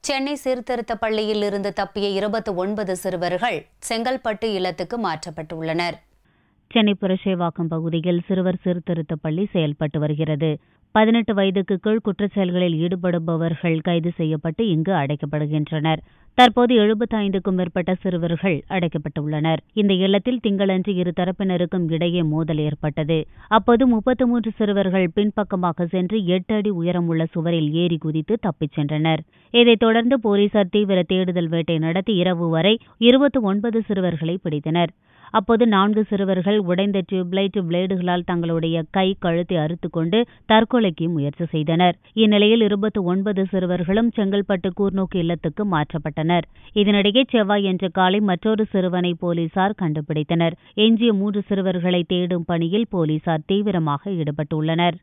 சென்னை சீர்திருத்த பள்ளியில் இருந்து தப்பிய 29 சிறுவர்கள் செங்கல்பட்டு இல்லத்துக்கு மாற்றப்பட்டுள்ளனர். சென்னை புரசைவாக்கம் பகுதியில் சிறுவர் சீர்திருத்த பள்ளி செயல்பட்டு வருகிறது. 18 வயதுக்கு கீழ் குற்றச்செயல்களில் ஈடுபடுபவர்கள் கைது செய்யப்பட்டு இங்கு அடைக்கப்படுகின்றனர். தற்போது 75க்கும் மேற்பட்ட சிறுவர்கள் அடைக்கப்பட்டுள்ளனர். இந்த இல்லத்தில் திங்களன்று இரு தரப்பினருக்கும் இடையே மோதல் ஏற்பட்டது. அப்போது 33 சிறுவர்கள் பின்பக்கமாக சென்று 8 அடி உயரமுள்ள சுவரில் ஏறி குதித்து தப்பிச் சென்றனர். இதைத் தொடர்ந்து போலீசார் தீவிர தேடுதல் வேட்டை நடத்தி இரவு வரை 29 சிறுவர்களை பிடித்தனர். அப்போது 4 சிறுவர்கள் உடைந்த டியூப்லைட் பிளேடுகளால் தங்களுடைய கை கழுத்தை அறுத்துக்கொண்டு தற்கொலைக்கு முயற்சி செய்தனர். இந்நிலையில் 29 சிறுவர்களும் செங்கல்பட்டு கூர்நோக்கு இல்லத்துக்கு மாற்றப்பட்டனர். இதனிடையே செவ்வாயன்று காலை மற்றொரு சிறுவனை போலீசார் கண்டுபிடித்தனர். எஞ்சிய 3 சிறுவர்களை தேடும் பணியில் போலீசார் தீவிரமாக ஈடுபட்டுள்ளனர்.